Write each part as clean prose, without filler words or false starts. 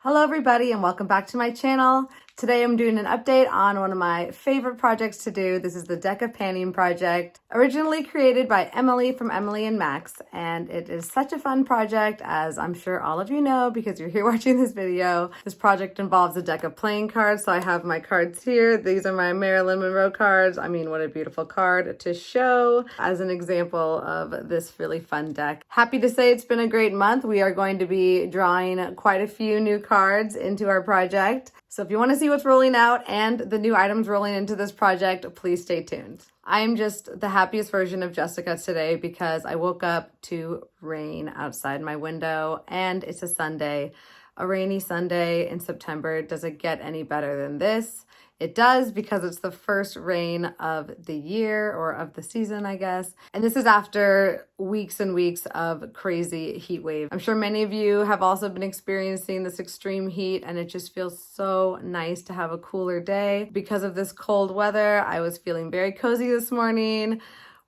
Hello everybody and welcome back to my channel. Today I'm doing an update on one of my favorite projects to do. This is the Decay Panning project, originally created by Emily from Emily and Max, and it is such a fun project, as I'm sure all of you know because you're here watching this video. This project involves a deck of playing cards, so I have my cards here. These are my Marilyn Monroe cards. I mean, what a beautiful card to show as an example of this really fun deck. Happy to say it's been a great month. We are going to be drawing quite a few new cards into our project. So if you want to see what's rolling out and the new items rolling into this project, please stay tuned. I am just the happiest version of Jessica today because I woke up to rain outside my window and it's a Sunday, a rainy Sunday in September. Does it get any better than this? It does, because it's the first rain of the year, or of the season, I guess. And this is after weeks and weeks of crazy heat wave. I'm sure many of you have also been experiencing this extreme heat, and it just feels so nice to have a cooler day. Because of this cold weather, I was feeling very cozy this morning.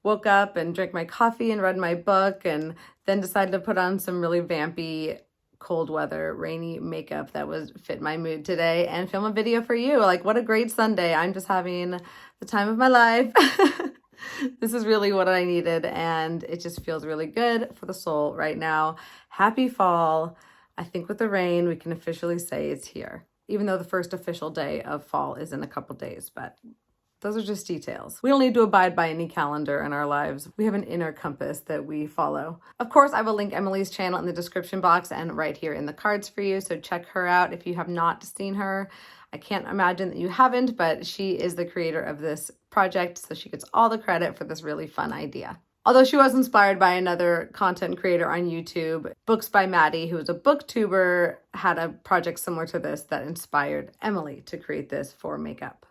Woke up and drank my coffee and read my book, and then decided to put on some really vampy cold weather, rainy makeup that was fit my mood today and film a video for you. Like, what a great Sunday. I'm just having the time of my life. This is really what I needed, and it just feels really good for the soul right now. Happy fall. I think with the rain, we can officially say it's here, even though the first official day of fall is in a couple days, but those are just details. We don't need to abide by any calendar in our lives. We have an inner compass that we follow. Of course, I will link Emily's channel in the description box and right here in the cards for you, so check her out if you have not seen her. I can't imagine that you haven't, but she is the creator of this project, so she gets all the credit for this really fun idea. Although she was inspired by another content creator on YouTube, Books by Maddie, who is a booktuber, had a project similar to this that inspired Emily to create this for makeup.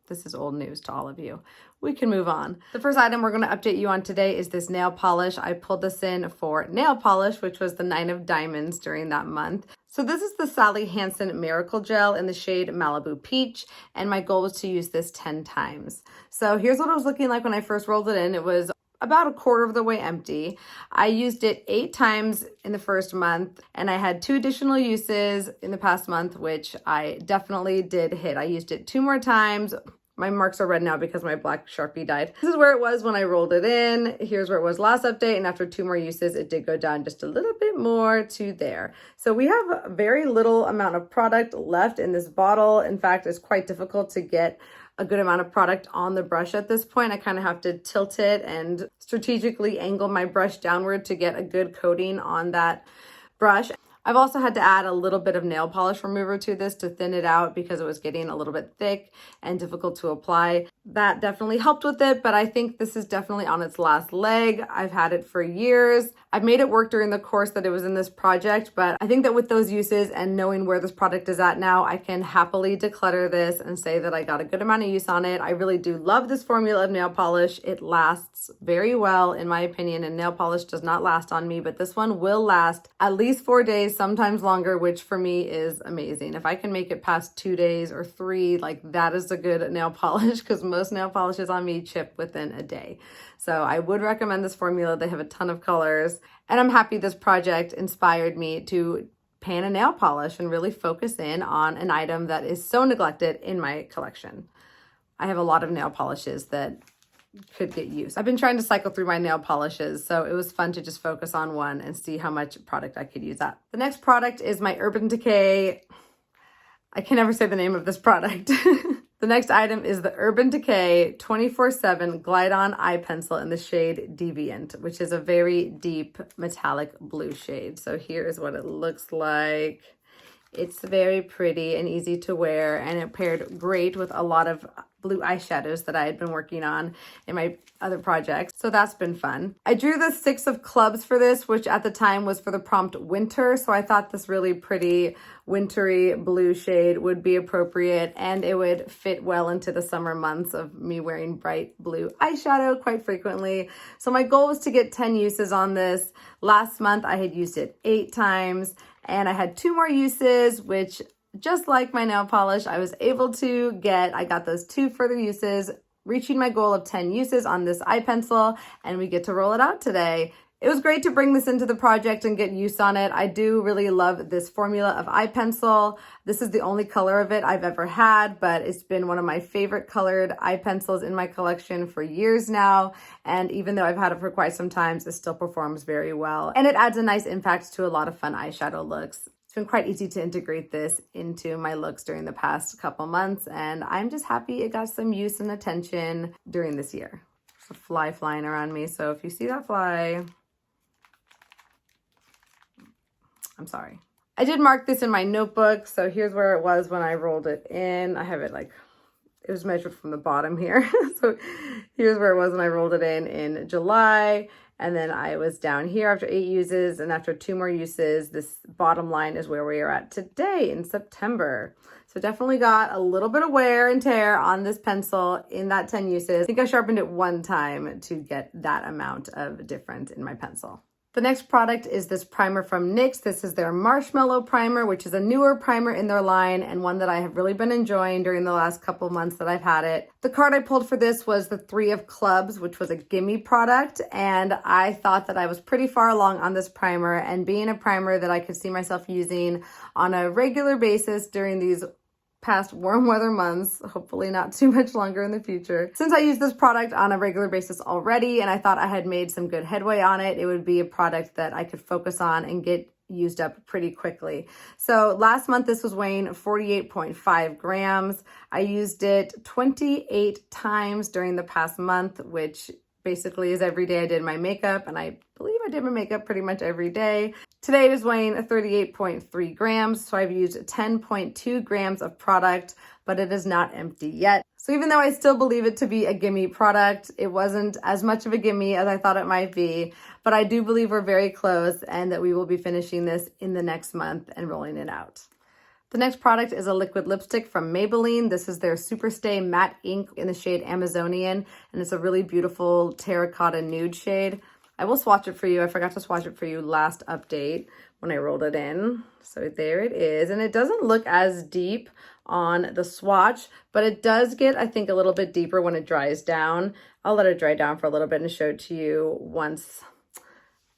This is old news to all of you. We can move on. The first item we're going to update you on today is this nail polish. I pulled this in for nail polish, which was the 9 of Diamonds during that month. So this is the Sally Hansen Miracle Gel in the shade Malibu Peach, and my goal was to use this 10 times. So here's what it was looking like when I first rolled it in. It was about a quarter of the way empty. I used it 8 times in the first month, and I had 2 additional uses in the past month, which I definitely did hit. I used it 2 more times. My marks are red now because my black Sharpie died. This is where it was when I rolled it in. Here's where it was last update, and after 2 more uses, it did go down just a little bit more to there. So we have a very little amount of product left in this bottle. In fact, it's quite difficult to get a good amount of product on the brush at this point. I kind of have to tilt it and strategically angle my brush downward to get a good coating on that brush. I've also had to add a little bit of nail polish remover to this to thin it out because it was getting a little bit thick and difficult to apply. That definitely helped with it, but I think this is definitely on its last leg. I've had it for years. I've made it work during the course that it was in this project, but I think that with those uses and knowing where this product is at now, I can happily declutter this and say that I got a good amount of use on it. I really do love this formula of nail polish. It lasts very well, in my opinion, and nail polish does not last on me, but this one will last at least 4 days, sometimes longer, which for me is amazing. If I can make it past 2 days or 3, like, that is a good nail polish, because most nail polishes on me chip within a day. So I would recommend this formula. They have a ton of colors, and I'm happy this project inspired me to pan a nail polish and really focus in on an item that is so neglected in my collection. I have a lot of nail polishes that could get used. I've been trying to cycle through my nail polishes, so it was fun to just focus on one and see how much product I could use up. The next product is my Urban Decay. I can never say the name of this product. The next item is the Urban Decay 24/7 Glide-On Eye Pencil in the shade Deviant, which is a very deep metallic blue shade. So here is what it looks like. It's very pretty and easy to wear, and it paired great with a lot of blue eyeshadows that I had been working on in my other projects. So that's been fun. I drew the 6 of clubs for this, which at the time was for the prompt winter. So I thought this really pretty wintry blue shade would be appropriate, and it would fit well into the summer months of me wearing bright blue eyeshadow quite frequently. So my goal was to get 10 uses on this. Last month I had used it 8 times, and I had 2 more uses, which, just like my nail polish, I was able to get. I got those 2 further uses, reaching my goal of 10 uses on this eye pencil, and we get to roll it out today. It was great to bring this into the project and get use on it. I do really love this formula of eye pencil. This is the only color of it I've ever had, but it's been one of my favorite colored eye pencils in my collection for years now. And even though I've had it for quite some time, it still performs very well. And it adds a nice impact to a lot of fun eyeshadow looks. It's been quite easy to integrate this into my looks during the past couple months, and I'm just happy it got some use and attention during this year. There's a fly flying around me, so if you see that fly, I'm sorry. I did mark this in my notebook, so here's where it was when I rolled it in. I have it like, it was measured from the bottom here. So here's where it was when I rolled it in July. And then I was down here after 8 uses, and after 2 more uses, this bottom line is where we are at today in September. So definitely got a little bit of wear and tear on this pencil in that 10 uses. I think I sharpened it 1 time to get that amount of difference in my pencil. The next product is this primer from NYX. This is their Marshmallow Primer, which is a newer primer in their line and one that I have really been enjoying during the last couple months that I've had it. The card I pulled for this was the 3 of Clubs, which was a gimme product, and I thought that I was pretty far along on this primer, and being a primer that I could see myself using on a regular basis during these past warm weather months, hopefully not too much longer in the future. Since I use this product on a regular basis already and I thought I had made some good headway on it, it would be a product that I could focus on and get used up pretty quickly. So last month this was weighing 48.5 grams. I used it 28 times during the past month, which basically is every day I did my makeup, and I believe I did my makeup pretty much every day. Today it is weighing 38.3 grams, so I've used 10.2 grams of product, but it is not empty yet. So even though I still believe it to be a gimme product, it wasn't as much of a gimme as I thought it might be, but I do believe we're very close and that we will be finishing this in the next month and rolling it out. The next product is a liquid lipstick from Maybelline. This is their Superstay Matte Ink in the shade Amazonian, and it's a really beautiful terracotta nude shade. I will swatch it for you. I forgot to swatch it for you last update when I rolled it in. So there it is, and it doesn't look as deep on the swatch, but it does get, I think, a little bit deeper when it dries down. I'll let it dry down for a little bit and show it to you once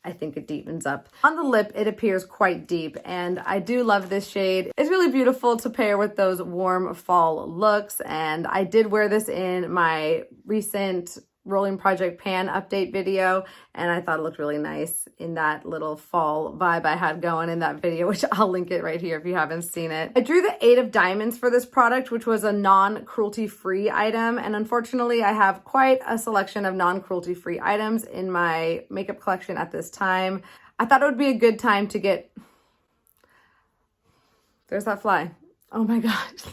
I think it deepens up. On the lip, it appears quite deep, and I do love this shade. It's really beautiful to pair with those warm fall looks, and I did wear this in my recent Rolling Project Pan update video, and I thought it looked really nice in that little fall vibe I had going in that video, which I'll link it right here if you haven't seen it. I drew the 8 of Diamonds for this product, which was a non-cruelty-free item, and unfortunately I have quite a selection of non-cruelty-free items in my makeup collection at this time. I thought it would be a good time to get... There's that fly. Oh my gosh.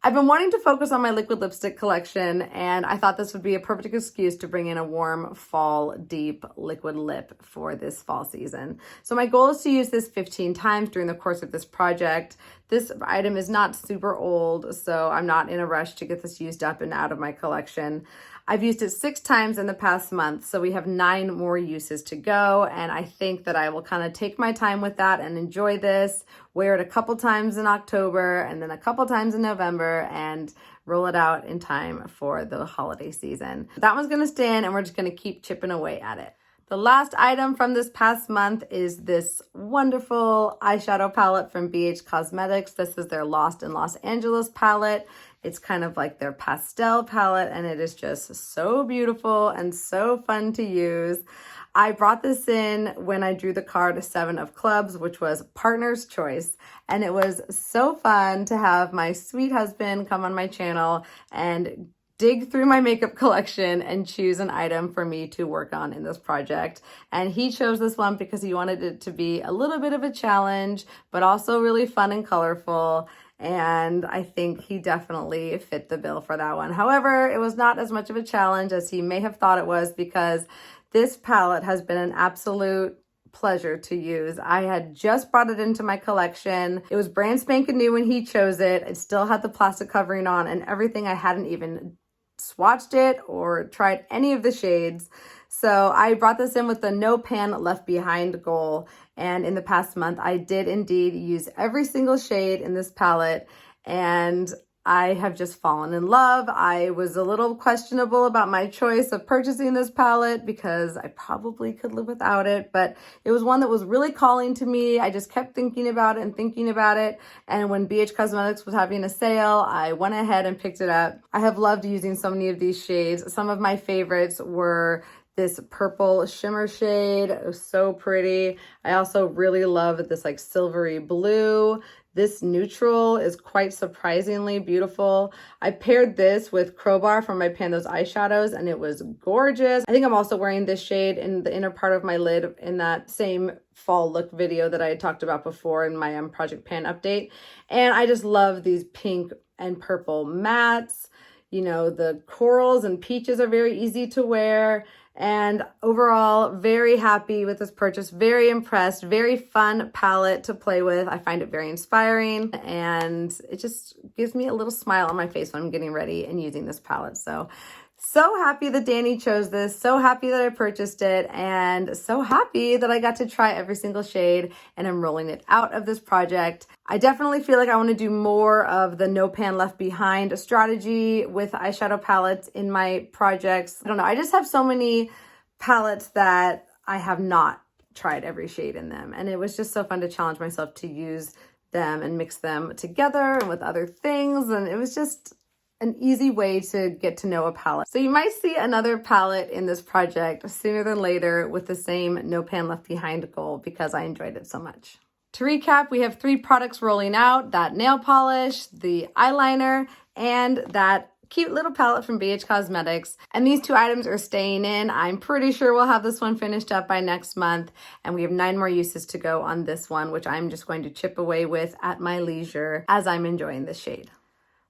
I've been wanting to focus on my liquid lipstick collection, and I thought this would be a perfect excuse to bring in a warm fall deep liquid lip for this fall season. So my goal is to use this 15 times during the course of this project. This item is not super old, so I'm not in a rush to get this used up and out of my collection. I've used it 6 times in the past month, so we have 9 more uses to go, and I think that I will kind of take my time with that and enjoy this, wear it a couple times in October and then a couple times in November, and roll it out in time for the holiday season. That one's going to stay in, and we're just going to keep chipping away at it. The last item from this past month is this wonderful eyeshadow palette from BH Cosmetics. This is their Lost in Los Angeles palette. It's kind of like their pastel palette, and it is just so beautiful and so fun to use. I brought this in when I drew the card 7 of Clubs, which was partner's choice. And it was so fun to have my sweet husband come on my channel and dig through my makeup collection and choose an item for me to work on in this project. And he chose this one because he wanted it to be a little bit of a challenge, but also really fun and colorful. And I think he definitely fit the bill for that one. However, it was not as much of a challenge as he may have thought it was, because this palette has been an absolute pleasure to use. I had just brought it into my collection. It was brand spanking new when he chose it. It still had the plastic covering on and everything. I hadn't even swatched it or tried any of the shades. So I brought this in with the no pan left behind goal. And in the past month, I did indeed use every single shade in this palette. And I have just fallen in love. I was a little questionable about my choice of purchasing this palette because I probably could live without it, but it was one that was really calling to me. I just kept thinking about it and thinking about it. And when BH Cosmetics was having a sale, I went ahead and picked it up. I have loved using so many of these shades. Some of my favorites were this purple shimmer shade. It was so pretty. I also really love this like silvery blue. This neutral is quite surprisingly beautiful. I paired this with Crowbar from my Pan Those eyeshadows and it was gorgeous. I think I'm also wearing this shade in the inner part of my lid in that same fall look video that I had talked about before in my Project Pan update. And I just love these pink and purple mattes. You know, the corals and peaches are very easy to wear. And overall, very happy with this purchase, very impressed, very fun palette to play with. I find it very inspiring and it just gives me a little smile on my face when I'm getting ready and using this palette. So happy that Danny chose this, so happy that I purchased it, and so happy that I got to try every single shade and I'm rolling it out of this project. I definitely feel like I want to do more of the no pan left behind strategy with eyeshadow palettes in my projects. I don't know, I just have so many palettes that I have not tried every shade in them, and it was just so fun to challenge myself to use them and mix them together and with other things, and it was just an easy way to get to know a palette. So you might see another palette in this project sooner than later with the same no pan left behind goal because I enjoyed it so much. To recap, we have 3 products rolling out: that nail polish, the eyeliner, and that cute little palette from BH Cosmetics. And these 2 items are staying in. I'm pretty sure we'll have this one finished up by next month. And we have 9 more uses to go on this one, which I'm just going to chip away with at my leisure as I'm enjoying this shade.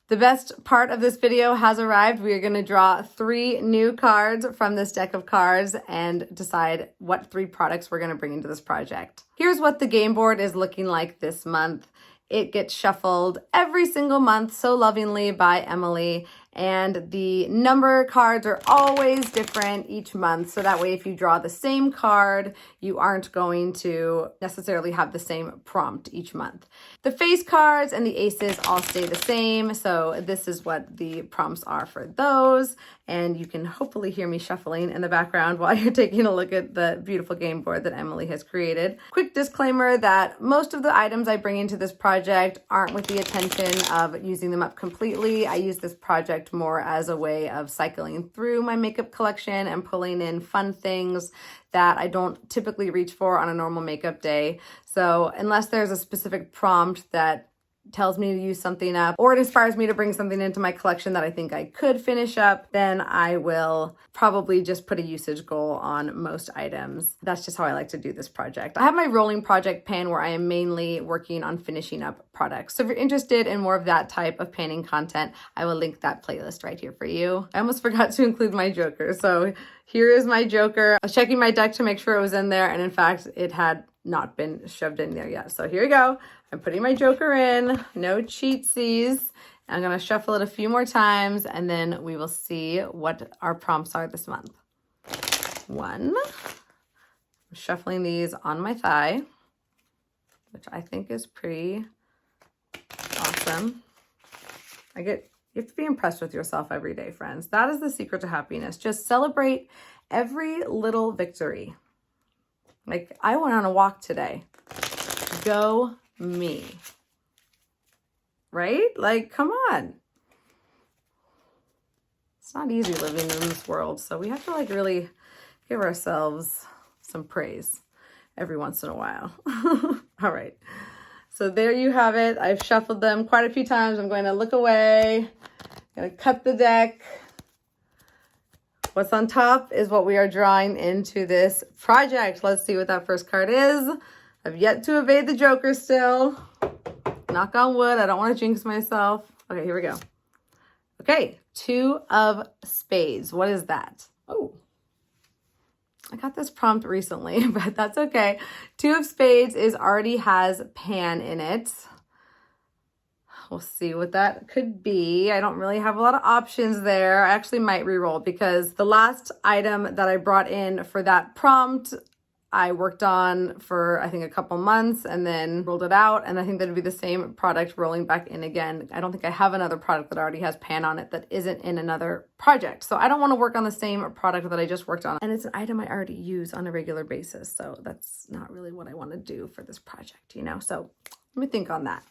The best part of this video has arrived. We are going to draw 3 new cards from this deck of cards and decide what 3 products we're going to bring into this project. Here's what the game board is looking like this month. It gets shuffled every single month so lovingly by Emily, and the number cards are always different each month, so that way if you draw the same card, you aren't going to necessarily have the same prompt each month. The face cards and the aces all stay the same, so this is what the prompts are for those, and you can hopefully hear me shuffling in the background while you're taking a look at the beautiful game board that Emily has created. Quick disclaimer that most of the items I bring into this project aren't with the intention of using them up completely. I use this project more as a way of cycling through my makeup collection and pulling in fun things that I don't typically reach for on a normal makeup day. So unless there's a specific prompt that tells me to use something up or it inspires me to bring something into my collection that I think I could finish up, then I will probably just put a usage goal on most items. That's just how I like to do this project. I have my rolling project pan where I am mainly working on finishing up products. So if you're interested in more of that type of panning content, I will link that playlist right here for you. I almost forgot to include my joker. So here is my joker. I was checking my deck to make sure it was in there, and in fact, it had not been shoved in there yet. So here we go. I'm putting my joker in, no cheatsies. I'm gonna shuffle it a few more times and then we will see what our prompts are this month. 1, I'm shuffling these on my thigh, which I think is pretty awesome. You have to be impressed with yourself every day, friends. That is the secret to happiness. Just celebrate every little victory. Like, I went on a walk today. Go me. Right? Like, come on. It's not easy living in this world, so we have to like really give ourselves some praise every once in a while. All right. So there you have it. I've shuffled them quite a few times. I'm going to look away. I'm going to cut the deck. What's on top is what we are drawing into this project. Let's see what that first card is. I've yet to evade the joker still. Knock on wood. I don't want to jinx myself. Okay, here we go. Okay, 2 of spades. What is that? Oh, I got this prompt recently, but that's okay. 2 of spades already has pan in it. We'll see what that could be. I don't really have a lot of options there. I actually might re-roll because the last item that I brought in for that prompt I worked on for, I think, a couple months and then rolled it out. And I think that'd be the same product rolling back in again. I don't think I have another product that already has pan on it that isn't in another project. So I don't want to work on the same product that I just worked on. And it's an item I already use on a regular basis. So that's not really what I want to do for this project, you know? So let me think on that.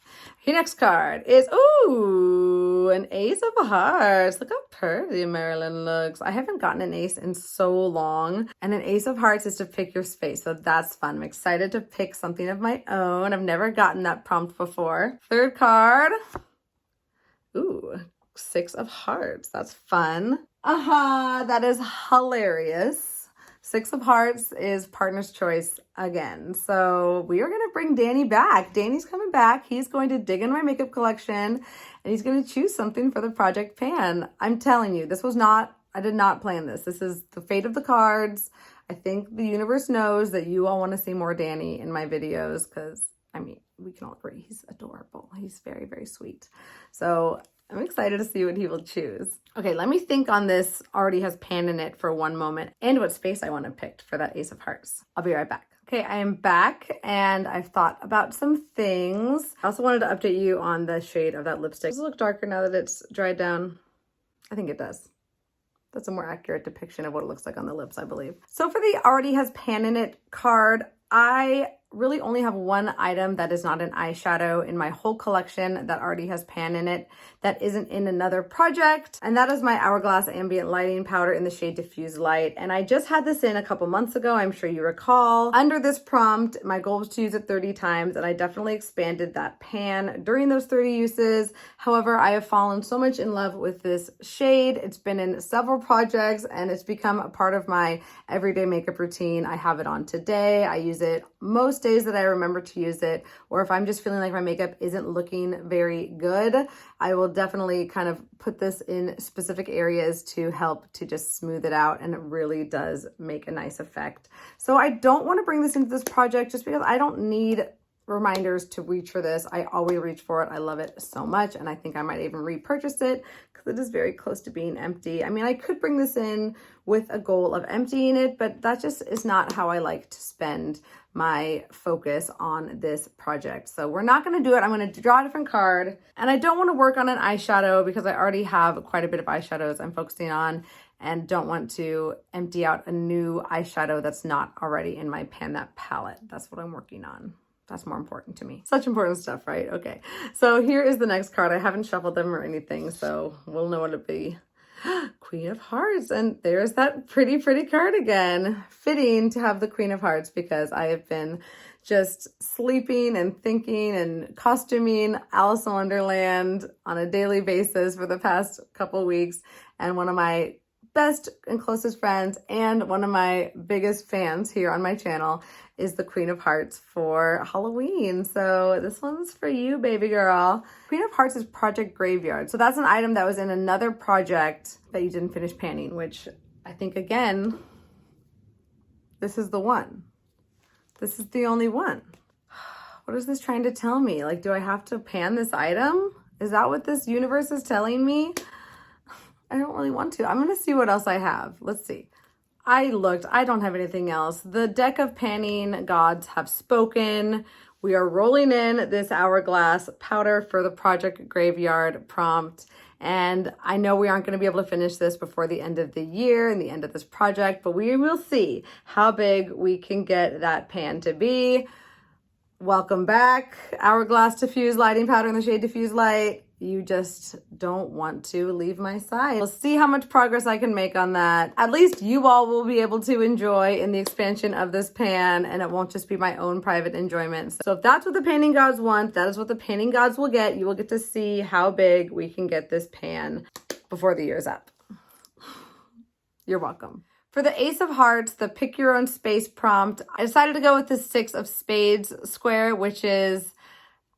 Okay, next card is, ooh, an Ace of Hearts. Look how pretty Marilyn looks. I haven't gotten an ace in so long. And an Ace of Hearts is to pick your space. So that's fun. I'm excited to pick something of my own. I've never gotten that prompt before. Third card. Ooh, Six of Hearts. That's fun. That is hilarious. Six of Hearts is partner's choice again. So we are going to bring Danny back. Danny's coming back. He's going to dig in my makeup collection and he's going to choose something for the project pan. I'm telling you, I did not plan this. This is the fate of the cards. I think the universe knows that you all want to see more Danny in my videos because, I mean, we can all agree he's adorable. He's very, very sweet. So I'm excited to see what he will choose. Okay, let me think on this already has pan in it for one moment and what space I want to pick for that Ace of Hearts. I'll be right back. Okay, I am back and I've thought about some things. I also wanted to update you on the shade of that lipstick. Does it look darker now that it's dried down? I think it does. That's a more accurate depiction of what it looks like on the lips, I believe. So for the already has pan in it card, I really only have one item that is not an eyeshadow in my whole collection that already has pan in it that isn't in another project, and that is my Hourglass Ambient Lighting Powder in the shade Diffused Light. And I just had this in a couple months ago, I'm sure you recall. Under this prompt, my goal was to use it 30 times, and I definitely expanded that pan during those 30 uses. However, I have fallen so much in love with this shade. It's been in several projects, and it's become a part of my everyday makeup routine. I have it on today. I use it most days that I remember to use it, or if I'm just feeling like my makeup isn't looking very good, I will definitely kind of put this in specific areas to help to just smooth it out, and it really does make a nice effect. So I don't want to bring this into this project just because I don't need reminders to reach for this. I always reach for it. I love it so much, and I think I might even repurchase it because it is very close to being empty. I mean, I could bring this in with a goal of emptying it, but that just is not how I like to spend my focus on this project. So we're not going to do it. I'm going to draw a different card, and I don't want to work on an eyeshadow because I already have quite a bit of eyeshadows I'm focusing on and don't want to empty out a new eyeshadow that's not already in my pan, that palette. That's what I'm working on. That's more important to me. Such important stuff, right? Okay. So here is the next card. I haven't shuffled them or anything, so we'll know what it'll be. Queen of Hearts. And there's that pretty, pretty card again. Fitting to have the Queen of Hearts because I have been just sleeping and thinking and costuming Alice in Wonderland on a daily basis for the past couple weeks. And one of my best and closest friends and one of my biggest fans here on my channel is the Queen of Hearts for Halloween. So this one's for you, baby girl. Queen of Hearts is Project Graveyard. So that's an item that was in another project that you didn't finish panning, which I think, again, this is the one. This is the only one. What is this trying to tell me? Like, do I have to pan this item? Is that what this universe is telling me? I don't really want to. I'm going to see what else I have. Let's see. I don't have anything else. The deck of panning gods have spoken. We are rolling in this Hourglass powder for the Project Graveyard prompt. And I know we aren't going to be able to finish this before the end of the year and the end of this project, but we will see how big we can get that pan to be. Welcome back. Hourglass Diffused Lighting Powder in the shade Diffused Light. You just don't want to leave my side. We'll see how much progress I can make on that. At least you all will be able to enjoy in the expansion of this pan, and it won't just be my own private enjoyment. So if that's what the panning gods want, that is what the panning gods will get. You will get to see how big we can get this pan before the year's up. You're welcome. For the Ace of Hearts, the pick your own space prompt, I decided to go with the Six of Spades square, which is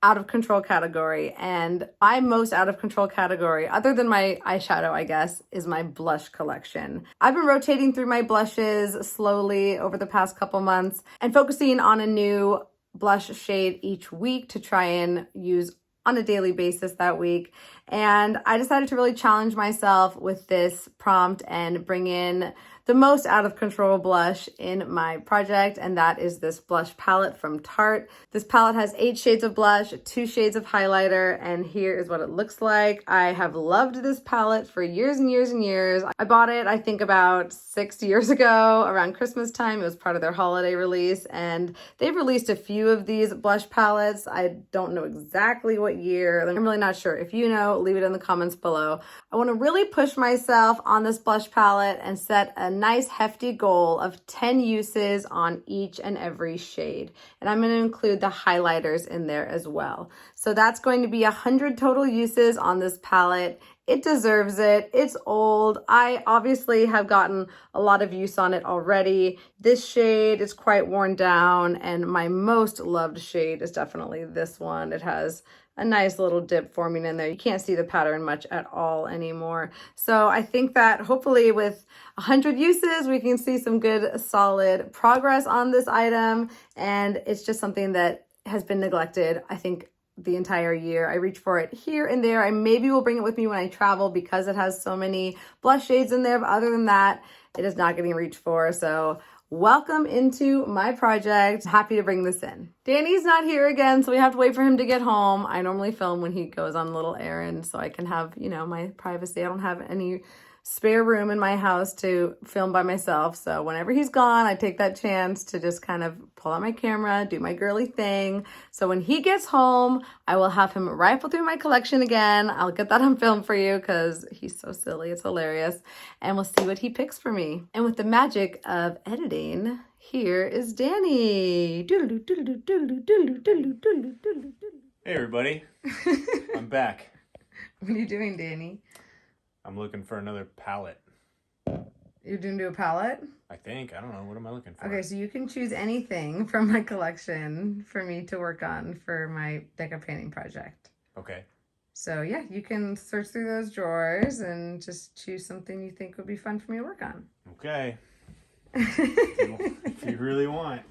out of control category. And my most out of control category, other than my eyeshadow, I guess, is my blush collection. I've been rotating through my blushes slowly over the past couple months and focusing on a new blush shade each week to try and use on a daily basis that week. And I decided to really challenge myself with this prompt and bring in the most out of control blush in my project, and that is this blush palette from Tarte. This palette has 8 shades of blush, 2 shades of highlighter, and here is what it looks like. I have loved this palette for years and years and years. I bought it, I think about 6 years ago around Christmas time. It was part of their holiday release, and they've released a few of these blush palettes. I don't know exactly what year. I'm really not sure. If you know, leave it in the comments below. I want to really push myself on this blush palette and set a nice hefty goal of 10 uses on each and every shade. And I'm going to include the highlighters in there as well. So that's going to be 100 total uses on this palette. It deserves it. It's old. I obviously have gotten a lot of use on it already. This shade is quite worn down, and my most loved shade is definitely this one. It has a nice little dip forming in there. You can't see the pattern much at all anymore. So I think that hopefully with 100 uses, we can see some good solid progress on this item. And it's just something that has been neglected, I think, the entire year. I reach for it here and there. I maybe will bring it with me when I travel because it has so many blush shades in there. But other than that, it is not getting reached for. So welcome into my project. Happy to bring this in. Danny's not here again, so we have to wait for him to get home. I normally film when he goes on little errands so I can have, you know, my privacy. I don't have any spare room in my house to film by myself. So whenever he's gone, I take that chance to just kind of pull out my camera, do my girly thing. So when he gets home, I will have him rifle through my collection again. I'll get that on film for you because he's so silly. It's hilarious. And we'll see what he picks for me. And with the magic of editing, here is Danny. Hey everybody, I'm back. What are you doing, Danny? I'm looking for another palette. You're doing a palette? I think. I don't know. What am I looking for? Okay, so you can choose anything from my collection for me to work on for my Decay painting project. Okay. So yeah, you can search through those drawers and just choose something you think would be fun for me to work on. Okay. If you really want.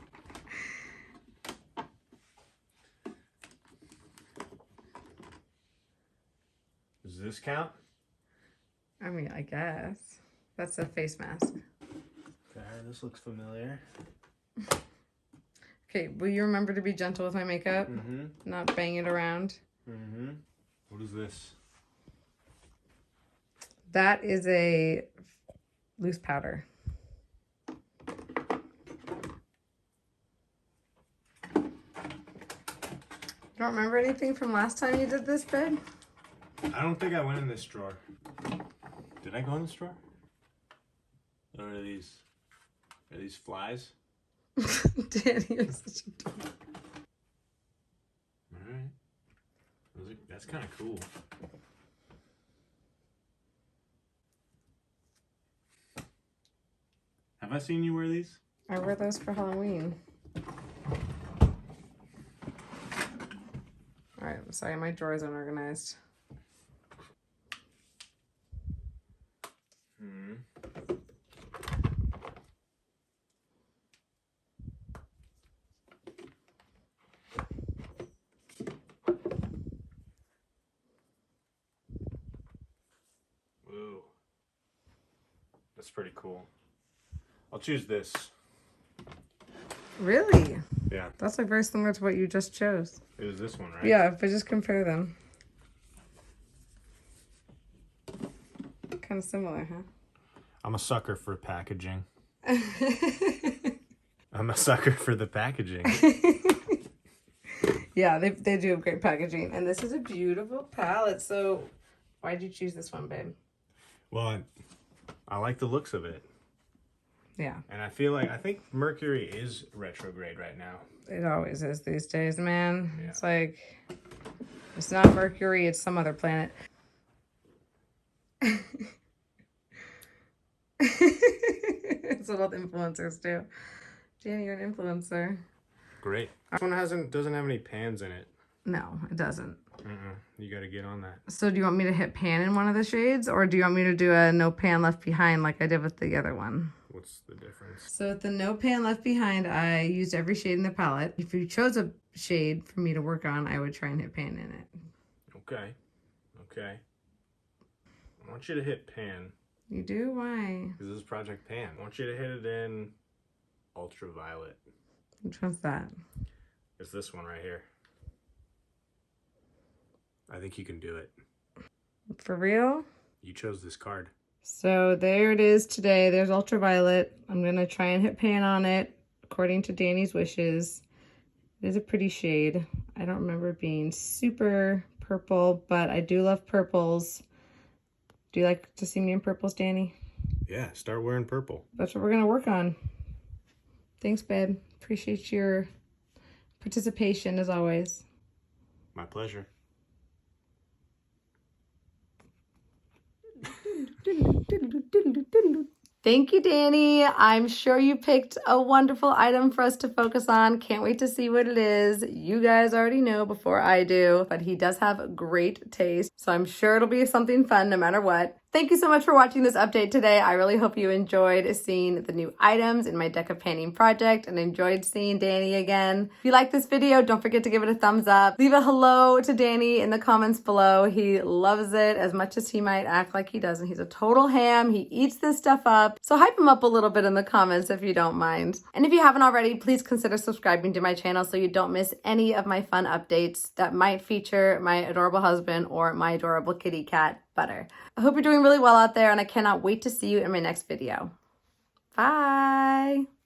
Does this count? I mean, I guess. That's a face mask. Okay, this looks familiar. Okay, will you remember to be gentle with my makeup? Mm-hmm. Not bang it around? Mm-hmm. What is this? That is a loose powder. You don't remember anything from last time you did this, babe? I don't think I went in this drawer. Did I go in this drawer? Or are these flies? Danny, you're such a dumb. Alright. That's kind of cool. Have I seen you wear these? I wear those for Halloween. Alright, I'm sorry, my drawer's unorganized. Whoa. That's pretty cool. I'll choose this. Really? Yeah. That's like very similar to what you just chose. It was this one, right? Yeah, but just compare them. Kind of similar, huh? I'm a sucker for packaging. I'm a sucker for the packaging. Yeah, they do have great packaging. And this is a beautiful palette. So why did you choose this one, babe? Well, I like the looks of it. Yeah. And I think Mercury is retrograde right now. It always is these days, man. Yeah. It's like, it's not Mercury, it's some other planet. It's what influencers do. Danny, you're an influencer. Great. This one doesn't have any pans in it. No, it doesn't. You got to get on that. So do you want me to hit pan in one of the shades, or do you want me to do a no pan left behind like I did with the other one? What's the difference? So with the no pan left behind, I used every shade in the palette. If you chose a shade for me to work on, I would try and hit pan in it. Okay. Okay. I want you to hit pan. You do? Why? Because this is Project Pan. I want you to hit it in Ultraviolet. Which one's that? It's this one right here. I think you can do it. For real? You chose this card. So there it is today. There's Ultraviolet. I'm going to try and hit pan on it according to Danny's wishes. It is a pretty shade. I don't remember it being super purple, but I do love purples. Do you like to see me in purples, Danny? Yeah, start wearing purple. That's what we're going to work on. Thanks, babe. Appreciate your participation as always. My pleasure. Thank you, Danny. I'm sure you picked a wonderful item for us to focus on. Can't wait to see what it is. You guys already know before I do, but he does have great taste, so I'm sure it'll be something fun no matter what. Thank you so much for watching this update today. I really hope you enjoyed seeing the new items in my Deck of Painting project and enjoyed seeing Danny again. If you like this video, don't forget to give it a thumbs up. Leave a hello to Danny in the comments below. He loves it as much as he might act like he doesn't. He's a total ham. He eats this stuff up. So hype him up a little bit in the comments if you don't mind. And if you haven't already, please consider subscribing to my channel so you don't miss any of my fun updates that might feature my adorable husband or my adorable kitty cat, Butter. I hope you're doing really well out there, and I cannot wait to see you in my next video. Bye!